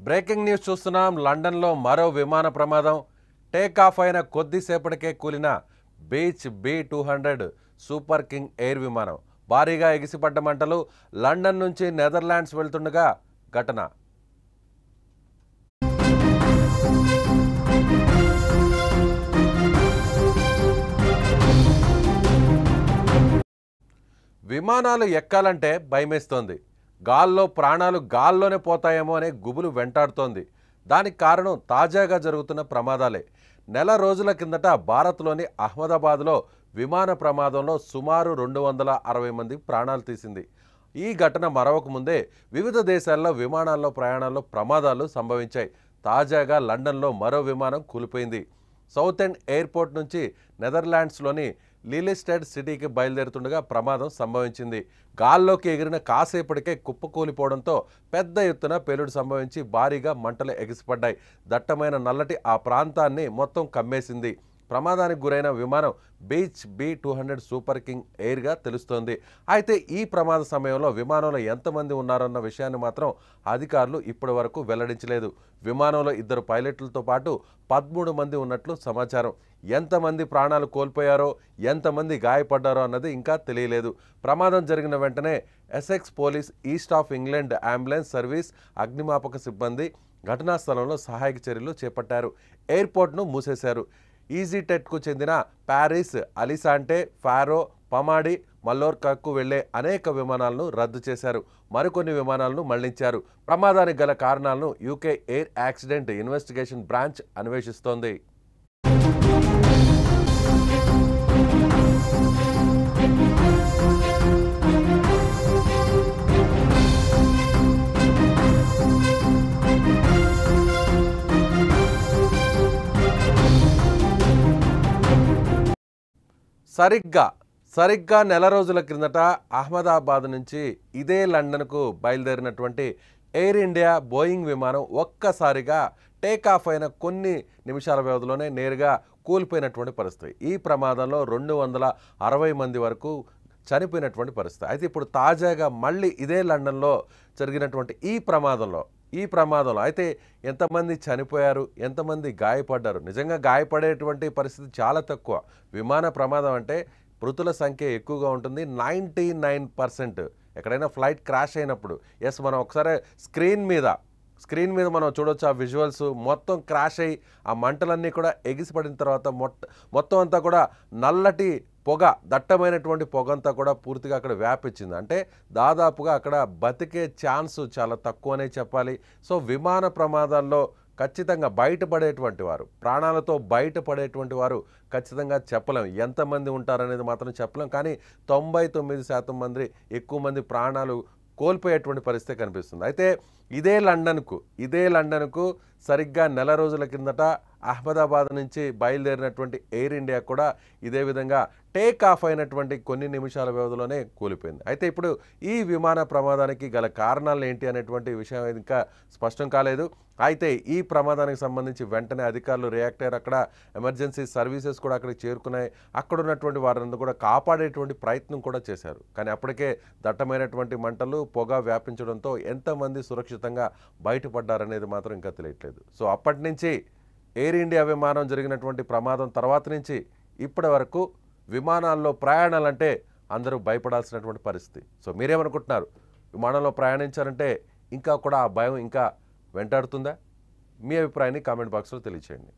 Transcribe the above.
Breaking news చూస్తున్నాం. లండన్లో మరో విమాన ప్రమాదం. టేక్ ఆఫ్ అయిన కొద్దిసేపటికే కూలిన beach B200 super king air విమానం. భారీగా ఎగిసిపడ్డ మంటలు. లండన్ నుంచి నెదర్లాండ్స్ వెళ్తుండగా ఘటన. విమానాలు ఎక్కాలంటే భయమేస్తోంది. గాల్లో ప్రాణాలు గాల్లోనే పోతాయేమో అనే గుబులు వెంటాడుతోంది. దానికి కారణం తాజాగా జరుగుతున్న ప్రమాదాలే. నెల రోజుల కిందట భారత్లోని అహ్మదాబాద్లో విమాన ప్రమాదంలో సుమారు 260 మంది ప్రాణాలు తీసింది. ఈ ఘటన మరవక ముందే వివిధ దేశాల్లో విమానాల్లో ప్రయాణాల్లో ప్రమాదాలు సంభవించాయి. తాజాగా లండన్లో మరో విమానం కూలిపోయింది. సౌత్ ఎండ్ ఎయిర్పోర్ట్ నుంచి నెదర్లాండ్స్లోని లిలిస్టెడ్ సిటీకి బయలుదేరుతుండగా ప్రమాదం సంభవించింది. గాల్లోకి ఎగిరిన కాసేపటికే కుప్పకూలిపోవడంతో పెద్ద ఎత్తున పేలుడు సంభవించి భారీగా మంటలు ఎగిసిపడ్డాయి. దట్టమైన నల్లటి ఆ ప్రాంతాన్ని మొత్తం కమ్మేసింది. ప్రమాదానికి గురైన విమానం బీచ్ B200 సూపర్ కింగ్ ఎయిర్గా తెలుస్తోంది. అయితే ఈ ప్రమాద సమయంలో విమానంలో ఎంతమంది ఉన్నారన్న విషయాన్ని మాత్రం అధికారులు ఇప్పటి వరకు వెల్లడించలేదు. విమానంలో 2 పైలట్లతో పాటు 13 మంది ఉన్నట్లు సమాచారం. ఎంతమంది ప్రాణాలు కోల్పోయారో, ఎంతమంది గాయపడ్డారో అన్నది ఇంకా తెలియలేదు. ప్రమాదం జరిగిన వెంటనే Essex police, east of England ambulance service, అగ్నిమాపక సిబ్బంది ఘటనా స్థలంలో సహాయక చర్యలు చేపట్టారు. ఎయిర్పోర్ట్ను మూసేశారు. ఈజీటెట్కు చెందిన ప్యారిస్, అలిసాంటే, ఫారో, పమాడి, మల్లోర్కాకు వెళ్లే అనేక విమానాలను రద్దు చేశారు. మరికొన్ని విమానాలను మళ్లించారు. ప్రమాదానికి గల కారణాలను UK air accident investigation branch అన్వేషిస్తోంది. సరిగ్గా నెల రోజుల క్రిందట అహ్మదాబాద్ నుంచి ఇదే లండన్కు బయలుదేరినటువంటి ఎయిర్ ఇండియా బోయింగ్ విమానం ఒక్కసారిగా టేక్ ఆఫ్ అయిన కొన్ని నిమిషాల వ్యవధిలోనే నేరుగా కూలిపోయినటువంటి పరిస్థితి. ఈ ప్రమాదంలో 260 మంది వరకు చనిపోయినటువంటి పరిస్థితి. అయితే ఇప్పుడు తాజాగా మళ్ళీ ఇదే లండన్లో జరిగినటువంటి ఈ ప్రమాదంలో అయితే ఎంతమంది చనిపోయారు, ఎంతమంది గాయపడ్డారు? నిజంగా గాయపడేటువంటి పరిస్థితి చాలా తక్కువ. విమాన ప్రమాదం అంటే మృతుల సంఖ్య ఎక్కువగా ఉంటుంది. 99% ఎక్కడైనా ఫ్లైట్ క్రాష్ అయినప్పుడు మనం ఒకసారి స్క్రీన్ మీద మనం చూడొచ్చు. ఆ విజువల్స్ మొత్తం క్రాష్ అయ్యి ఆ మంటలన్నీ కూడా ఎగిసిపడిన తర్వాత మొత్తం అంతా కూడా నల్లటి పొగ, దట్టమైనటువంటి పొగ అంతా కూడా పూర్తిగా అక్కడ వ్యాపించింది. అంటే దాదాపుగా అక్కడ బతికే ఛాన్స్ చాలా తక్కువనే చెప్పాలి. సో విమాన ప్రమాదాల్లో ఖచ్చితంగా బయటపడేటువంటి వారు, ప్రాణాలతో బయటపడేటువంటి వారు ఖచ్చితంగా చెప్పలేం. ఎంతమంది ఉంటారనేది మాత్రం చెప్పలేం. కానీ 99% మంది, ఎక్కువ మంది ప్రాణాలు కోల్పోయేటువంటి పరిస్థితి కనిపిస్తుంది. అయితే ఇదే లండన్కు సరిగ్గా నెల రోజుల కిందట అహ్మదాబాద్ నుంచి బయలుదేరినటువంటి ఎయిర్ ఇండియా కూడా ఇదే విధంగా టేక్ ఆఫ్ అయినటువంటి కొన్ని నిమిషాల వ్యవధిలోనే కూలిపోయింది. అయితే ఇప్పుడు ఈ విమాన ప్రమాదానికి గల కారణాలు ఏంటి అనేటువంటి విషయం ఇంకా స్పష్టం కాలేదు. అయితే ఈ ప్రమాదానికి సంబంధించి వెంటనే అధికారులు రియాక్ట్ అయ్యారు. అక్కడ ఎమర్జెన్సీ సర్వీసెస్ కూడా అక్కడికి చేరుకున్నాయి. అక్కడ ఉన్నటువంటి వారందరూ కూడా కాపాడేటువంటి ప్రయత్నం కూడా చేశారు. కానీ అప్పటికే దట్టమైనటువంటి మంటలు, పొగ వ్యాపించడంతో ఎంతమంది సురక్షితంగా బయటపడ్డారనేది మాత్రం ఇంకా తెలియట్లేదు. సో అప్పటి నుంచి ఎయిర్ ఇండియా విమానం జరిగినటువంటి ప్రమాదం తర్వాత నుంచి ఇప్పటి వరకు విమానాల్లో ప్రయాణాలంటే అందరూ భయపడాల్సినటువంటి పరిస్థితి. సో మీరేమనుకుంటున్నారు? విమానంలో ప్రయాణించారంటే ఇంకా కూడా ఆ భయం ఇంకా వెంటాడుతుందా? మీ అభిప్రాయాన్ని కామెంట్ బాక్స్లో తెలియచేయండి.